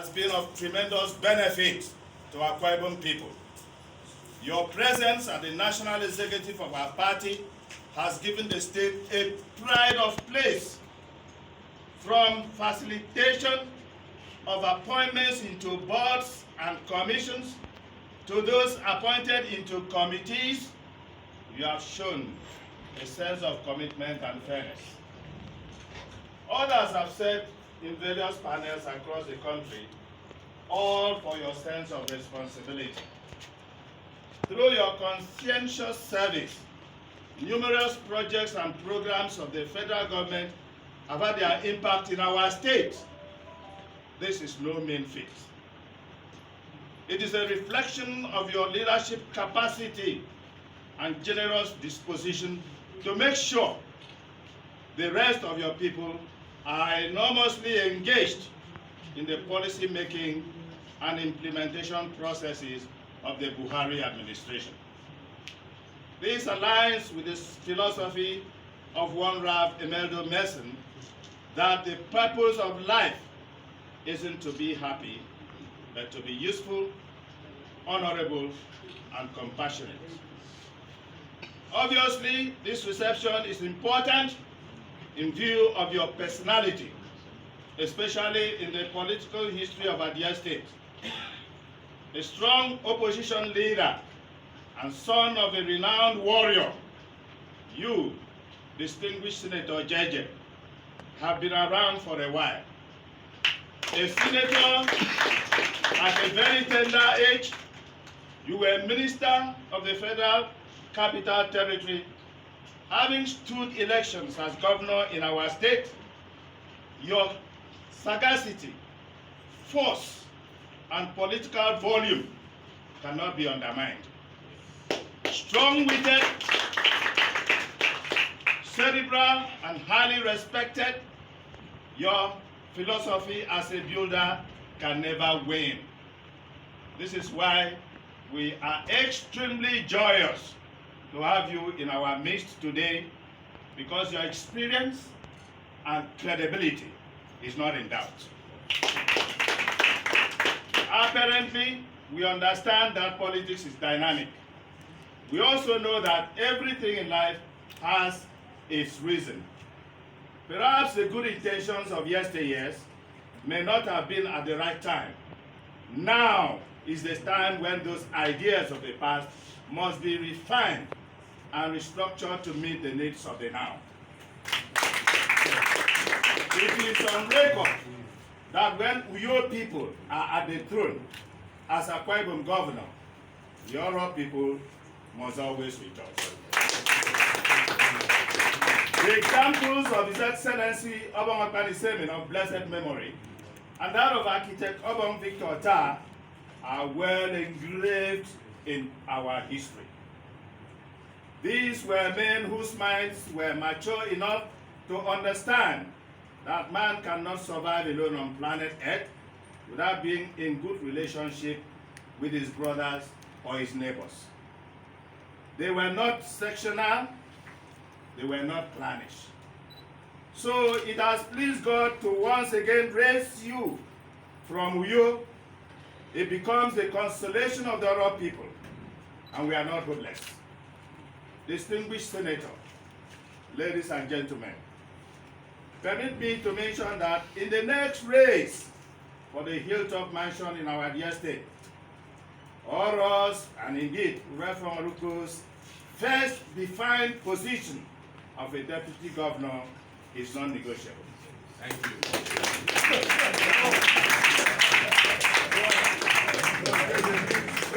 has been of tremendous benefit to our Akwa Ibom people. Your presence at the national executive of our party has given the state a pride of place, from facilitation of appointments into boards and commissions to those appointed into committees. You have shown a sense of commitment and fairness. Others have said in various panels across the country, all for your sense of responsibility. Through your conscientious service, numerous projects and programs of the federal government have had their impact in our state. This is no mean feat. It is a reflection of your leadership capacity and generous disposition to make sure the rest of your people are enormously engaged in the policy making and implementation processes of the Buhari administration. This aligns with the philosophy of one Rav Emeldo Mason that the purpose of life isn't to be happy, but to be useful, honorable, and compassionate. Obviously, this reception is important in view of your personality, especially in the political history of Abia State. A strong opposition leader and son of a renowned warrior, you, distinguished Senator Jeje, have been around for a while. A senator at a very tender age, you were Minister of the Federal Capital Territory, having stood elections as governor in our state. Your sagacity, force, and political volume cannot be undermined. Strong-witted, cerebral, and highly respected, your philosophy as a builder can never wane. This is why we are extremely joyous to have you in our midst today, because your experience and credibility is not in doubt. Apparently, we understand that politics is dynamic. We also know that everything in life has its reason. Perhaps the good intentions of yesteryears may not have been at the right time. Now is the time when those ideas of the past must be refined and restructured to meet the needs of the now. It is on record that when Uyo people are at the throne as Akwa Ibom governor, Yoro people must always rejoice. The examples of His Excellency Obong Akpan of blessed memory and that of architect Obong Victor Tar are well engraved in our history. These were men whose minds were mature enough to understand that man cannot survive alone on planet Earth without being in good relationship with his brothers or his neighbors. They were not sectional, they were not clannish. So it has pleased God to once again raise you from Uyo. It becomes the consolation of the Oro people, and we are not hopeless. Distinguished Senator, ladies and gentlemen, permit me to mention that in the next race for the Hilltop Mansion in our dear state, Oro's and indeed Urue from Oruko's first defined position of a deputy governor is non-negotiable. Thank you.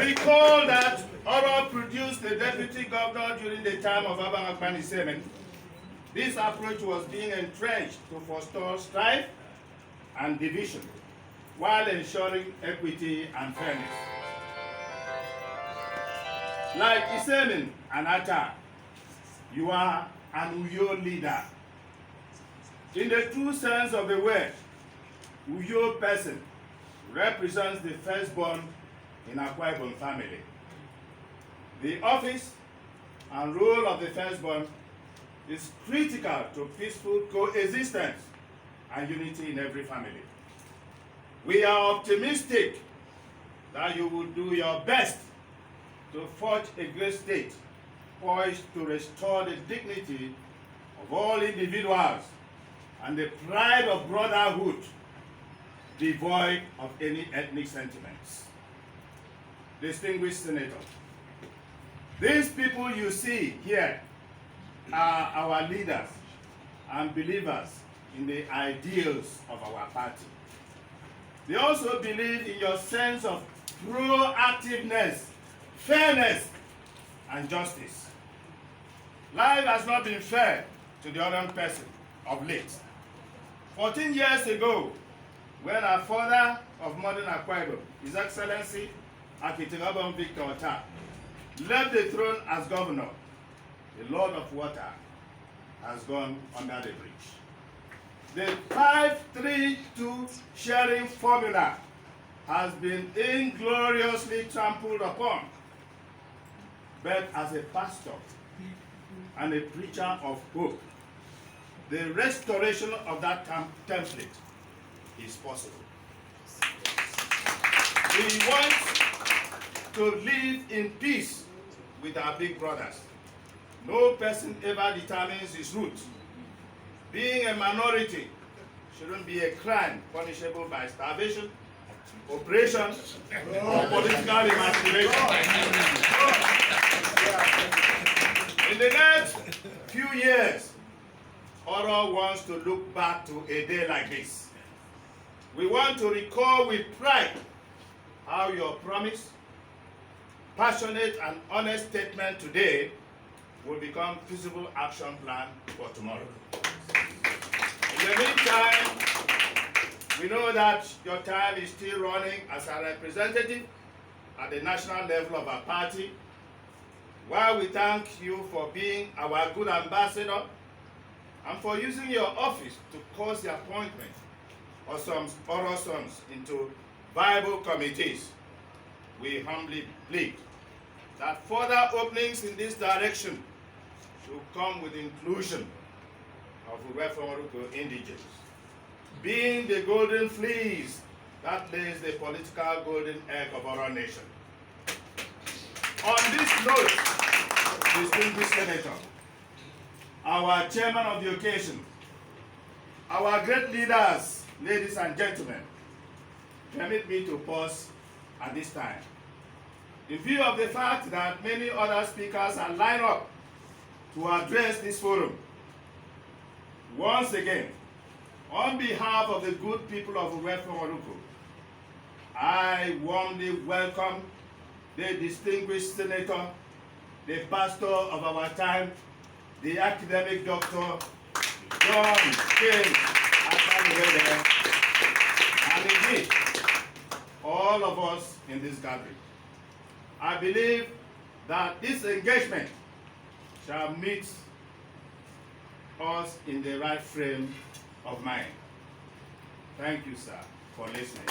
Recall that Oro produced the deputy governor during the time of Akpan. This approach was being entrenched to forestall strife and division while ensuring equity and fairness. Like Isemin and Atta, you are an Uyo leader. In the true sense of the word, Uyo person represents the firstborn in Akwa Ibom family. The office and role of the firstborn is critical to peaceful coexistence and unity in every family. We are optimistic that you will do your best to forge a great state poised to restore the dignity of all individuals and the pride of brotherhood, devoid of any ethnic sentiments. Distinguished Senator, these people you see here are our leaders and believers in the ideals of our party. They also believe in your sense of proactiveness, fairness, and justice. Life has not been fair to the other person of late. 14 years ago, when our father of modern Akpaha, His Excellency Akpan Victor Ota, left the throne as governor, the Lord of Water has gone under the bridge. The 5-3-2 sharing formula has been ingloriously trampled upon. But as a pastor and a preacher of hope, the restoration of that template is possible. We want to live in peace with our big brothers. No person ever determines his route. Being a minority shouldn't be a crime punishable by starvation, oppression, or political emasculation. In the next few years, Oruko wants to look back to a day like this. We want to recall with pride how your promise, passionate and honest statement today will become feasible action plan for tomorrow. In the meantime, we know that your time is still running as a representative at the national level of our party. While we thank you for being our good ambassador and for using your office to cause the appointment of some Oruko sons into viable committees, we humbly plead that further openings in this direction should come with inclusion of Urue from Oruko indigenous, being the golden fleece that lays the political golden egg of our nation. On this note, distinguished Senator, our chairman of the occasion, our great leaders, ladies and gentlemen, permit me to pause at this time. In view of the fact that many other speakers are lined up to address this forum, once again, on behalf of the good people of Urue from Oruko, I warmly welcome the distinguished senator, the pastor of our time, the academic doctor, John King Akpan, and indeed, all of us in this gathering. I believe that this engagement shall meet us in the right frame of mind. Thank you, sir, for listening.